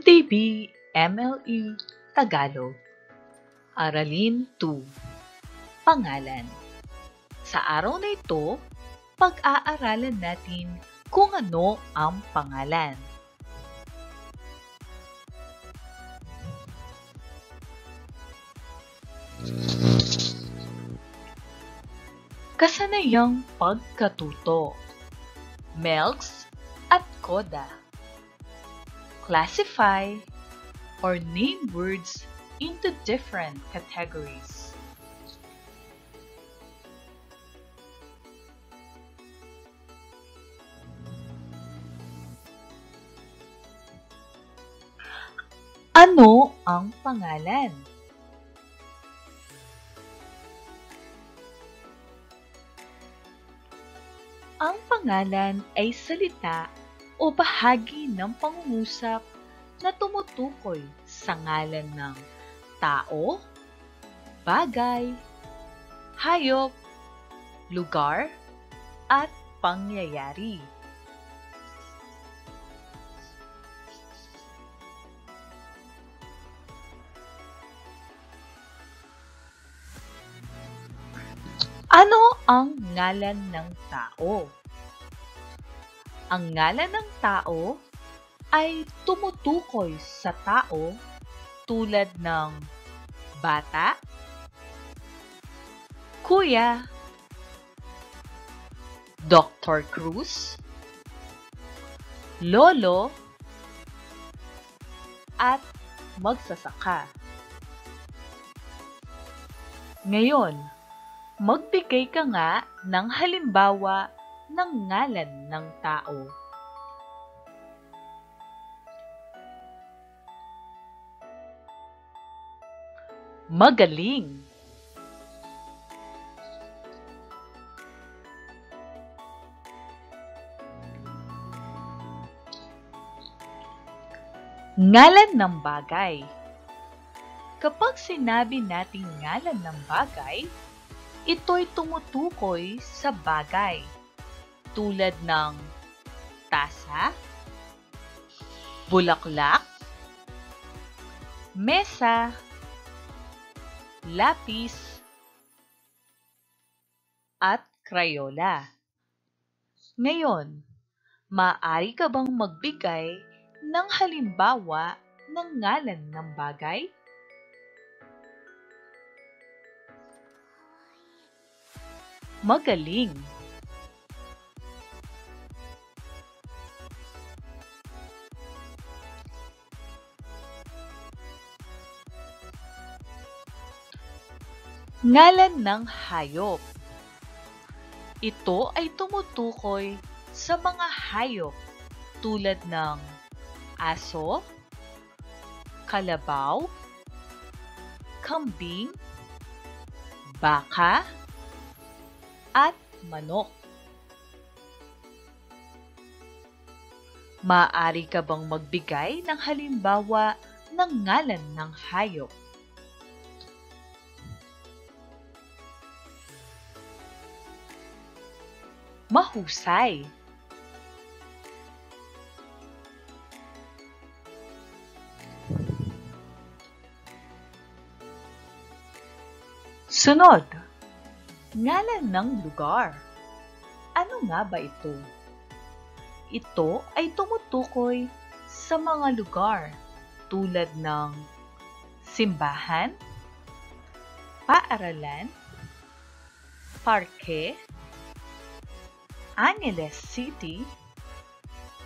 MTB MLE Tagalog Aralin 2 Pangalan. Sa araw na ito, pag-aaralan natin kung ano ang pangalan. Kasanayang pagkatuto, MELCS at CODA. Classify or name words into different categories. Ano ang pangalan? Ang pangalan ay salita o bahagi ng pangungusap na tumutukoy sa ngalan ng tao, bagay, hayop, lugar, at pangyayari. Ano ang ngalan ng tao? Ang ngalan ng tao ay tumutukoy sa tao tulad ng bata, kuya, Dr. Cruz, lolo, at magsasaka. Ngayon, magbigay ka nga ng halimbawa ng ngalan ng tao. Magaling. Ngalan ng bagay. Kapag sinabi nating ngalan ng bagay, ito'y tumutukoy sa bagay tulad ng tasa, bulaklak, mesa, lapis, at krayola. Ngayon, maaari ka bang magbigay ng halimbawa ng ngalan ng bagay? Magaling! Ngalan ng hayop. Ito ay tumutukoy sa mga hayop tulad ng aso, kalabaw, kambing, baka, at manok. Maaari ka bang magbigay ng halimbawa ng ngalan ng hayop? Mahusay! Sunod, ngalan ng lugar. Ano nga ba ito? Ito ay tumutukoy sa mga lugar tulad ng simbahan, paaralan, parke, Angeles City,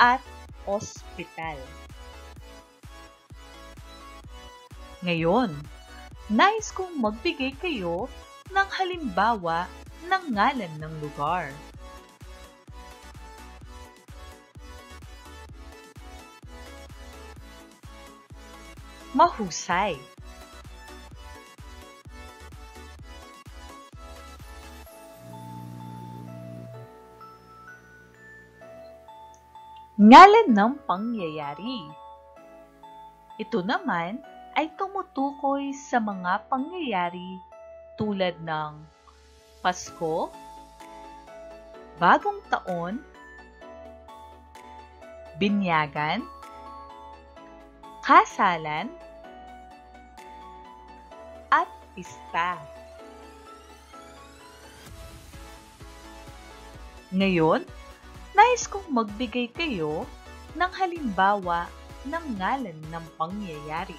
at ospital. Ngayon, nais kong magbigay kayo ng halimbawa ng ngalan ng lugar. Mahusay! Ngalan ng pangyayari. Ito naman ay tumutukoy sa mga pangyayari tulad ng Pasko, Bagong Taon, Binyagan, kasalan, at pista. Ngayon, nais kong magbigay kayo ng halimbawa ng ngalan ng pangyayari.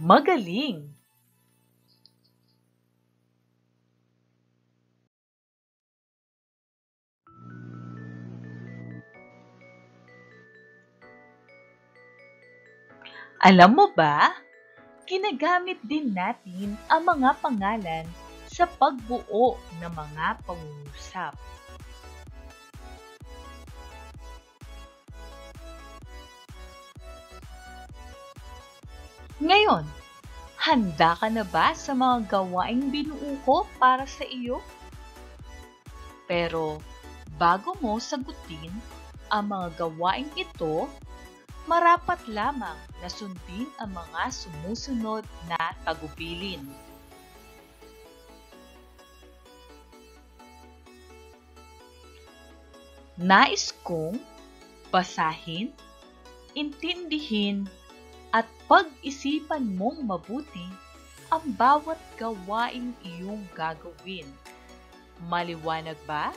Magaling! Alam mo ba, ginagamit din natin ang mga pangalan sa pagbuo ng mga pangungusap. Ngayon, handa ka na ba sa mga gawaing binuo ko para sa iyo? Pero bago mo sagutin ang mga gawaing ito, marapat lamang na sundin ang mga sumusunod na tagubilin. Nais kong basahin, intindihin, at pag-isipan mong mabuti ang bawat gawaing iyong gagawin. Maliwanag ba?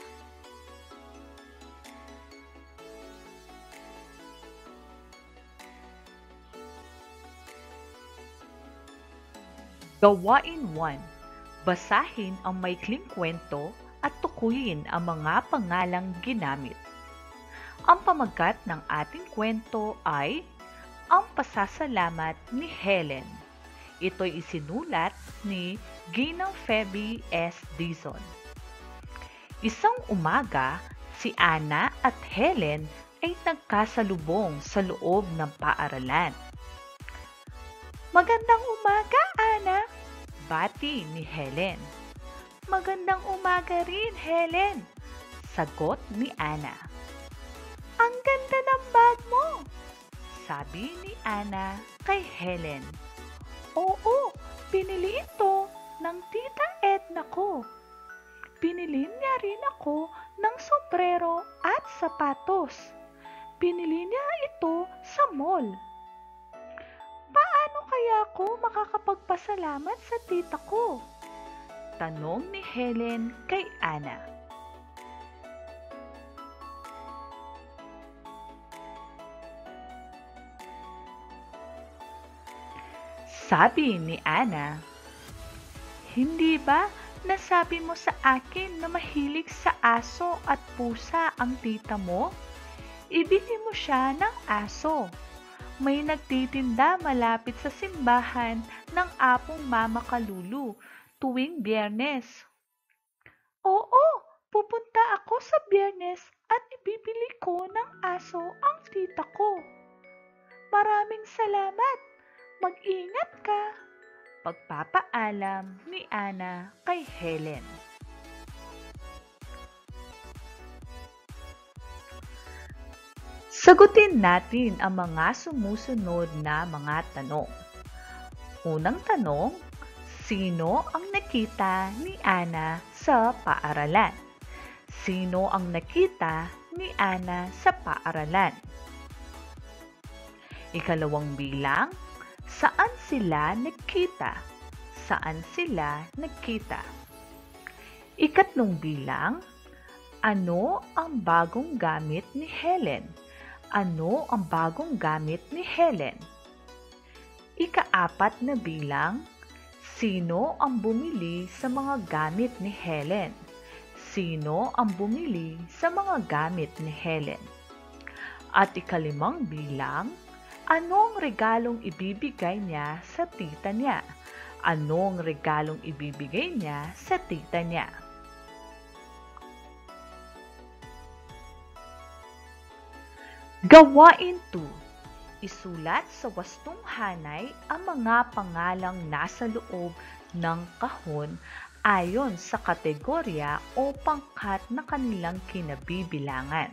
Gawain 1. Basahin ang maikling kwento at tukuyin ang mga pangalang ginamit. Ang pamagat ng ating kwento ay Ang Pasasalamat ni Helen. Ito'y isinulat ni Ginang Phoebe S. Dizon. Isang umaga, si Anna at Helen ay nagkasalubong sa loob ng paaralan. Magandang umaga, Anna! Bati ni Helen. Magandang umaga rin, Helen! Sagot ni Anna. Ang ganda ng bag mo! Sabi ni Anna kay Helen. Oo, pinili ito ng tita Edna ko. Pinili niya rin ako ng sombrero at sapatos. Pinili niya ito sa mall. Paano kaya ako makakapagpasalamat sa tita ko? Tanong ni Helen kay Anna. Sabi ni Anna, hindi ba nasabi mo sa akin na mahilig sa aso at pusa ang tita mo? Ibili mo siya ng aso. May nagtitinda malapit sa simbahan ng apong Mama Kalulu tuwing Biyernes. Oo, pupunta ako sa Biyernes at ibibili ko ng aso ang tita ko. Maraming salamat. Mag-ingat ka. Pagpapaalam ni Anna kay Helen. Sagutin natin ang mga sumusunod na mga tanong. Unang tanong, sino ang nakita ni Anna sa paaralan? Sino ang nakita ni Anna sa paaralan? Ikalawang bilang, saan sila nagkita? Saan sila nagkita? Ikatlong bilang, ano ang bagong gamit ni Helen? Ano ang bagong gamit ni Helen? Ikaapat na bilang, sino ang bumili sa mga gamit ni Helen? Sino ang bumili sa mga gamit ni Helen? At ikalimang bilang, anong regalong ibibigay niya sa tita niya? Anong regalong ibibigay niya sa tita niya? Gawain 2. Isulat sa wastong hanay ang mga pangalang nasa loob ng kahon ayon sa kategorya o pangkat na kanilang kinabibilangan.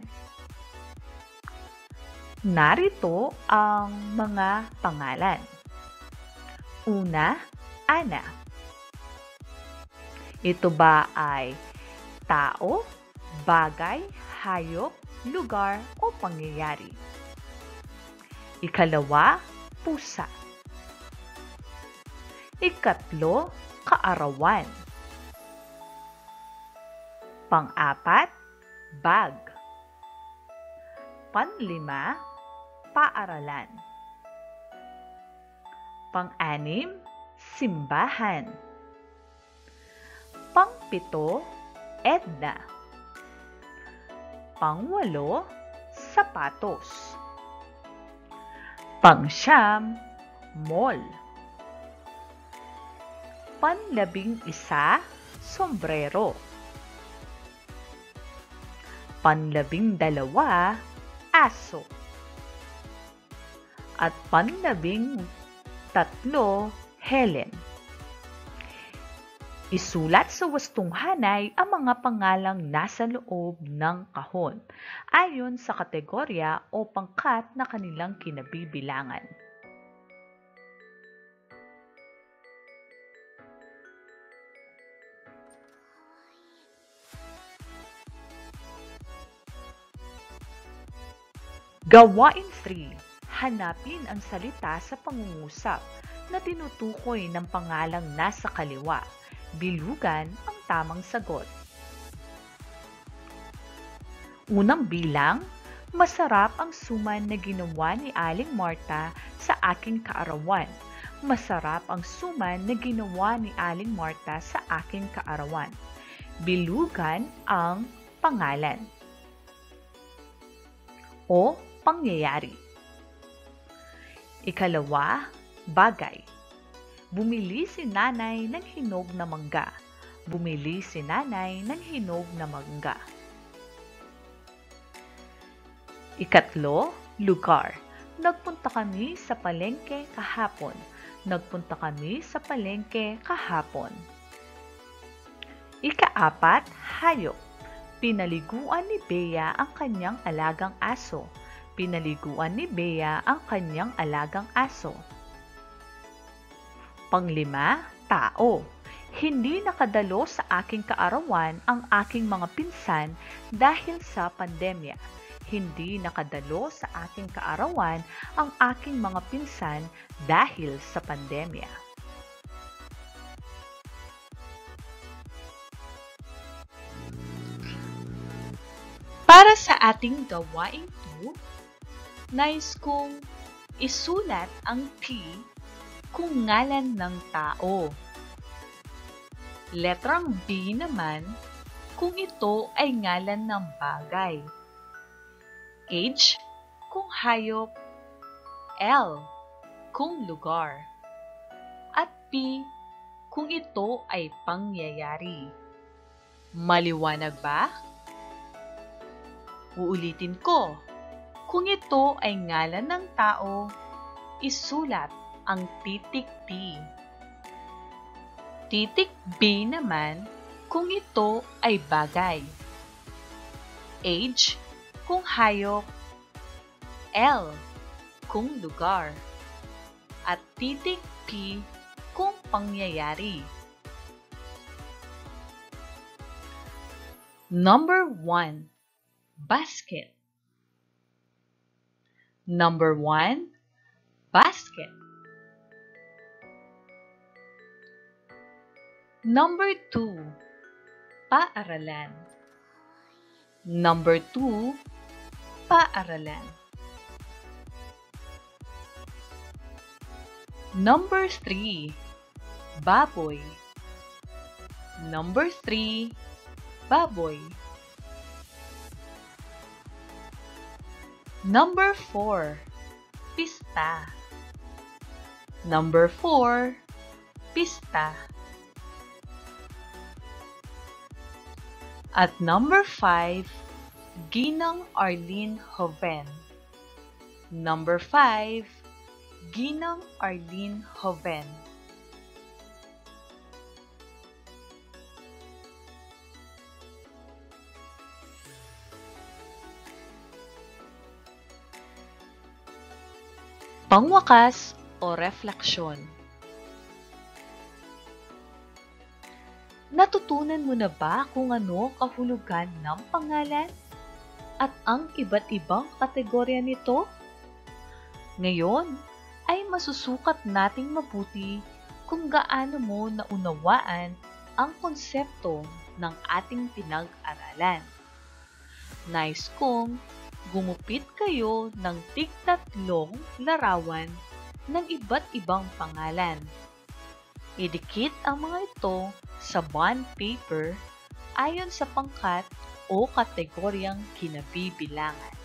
Narito ang mga pangalan. Una, Ana. Ito ba ay tao, bagay, hayop, lugar o pangyayari. Ikalawa, pusa. Ikatlo, kaarawan. Pang-apat, bag. Panlima, paaralan. Pang-anim, simbahan. Pang-pito, EDNA. Pang-walo, sapatos. Pang-siyam, mall. Panlabing-isa, sombrero. Panlabing-dalawa, aso. At panlabing-tatlo, Helen. Isulat sa wastong hanay ang mga pangalang nasa loob ng kahon ayon sa kategorya o pangkat na kanilang kinabibilangan. Gawain 3. Hanapin ang salita sa pangungusap na tinutukoy ng pangalang nasa kaliwa. Bilugan ang tamang sagot. Unang bilang, masarap ang suman na ginawa ni Aling Marta sa aking kaarawan. Masarap ang suman na ginawa ni Aling Marta sa aking kaarawan. Bilugan ang pangalan o pangyayari. Ikalawa, bagay. Bumili si nanay ng hinog na mangga. Bumili si nanay ng hinog na mangga. Ikatlo, lugar. Nagpunta kami sa palengke kahapon. Nagpunta kami sa palengke kahapon. Ikaapat, hayop. Pinaliguan ni Bea ang kanyang alagang aso. Pinaliguan ni Bea ang kanyang alagang aso. Panglima, tao. Hindi nakadalo sa aking kaarawan ang aking mga pinsan dahil sa pandemya. Hindi nakadalo sa aking kaarawan ang aking mga pinsan dahil sa pandemya. Para sa ating gawaing 2, nais kong isulat ang T kung ngalan ng tao. Letrang B naman kung ito ay ngalan ng bagay. H kung hayop, L kung lugar, at P kung ito ay pangyayari. Maliwanag ba? Uulitin ko. Kung ito ay ngalan ng tao, isulat ang titik T. Titik B naman kung ito ay bagay. H kung hayop, L kung lugar, at titik P kung pangyayari. Number 1. Basket. Number 1, basket. Number 2, paaralan. Number 2, paaralan. Number 3, baboy. Number 3, baboy. Number 4, pista. Number 4, pista. At number 5, Ginang Arlene Hoven. Number 5, Ginang Arlene Hoven. Pangwakas o refleksyon. Natutunan mo na ba kung ano kahulugan ng pangalan at ang iba't ibang kategorya nito? Ngayon ay masusukat nating mabuti kung gaano mo naunawaan ang konsepto ng ating pinag-aralan. Nais kong gumupit kayo ng tig-tatlong larawan ng iba't ibang pangalan. Idikit ang mga ito sa bond paper ayon sa pangkat o kategoryang kinabibilangan.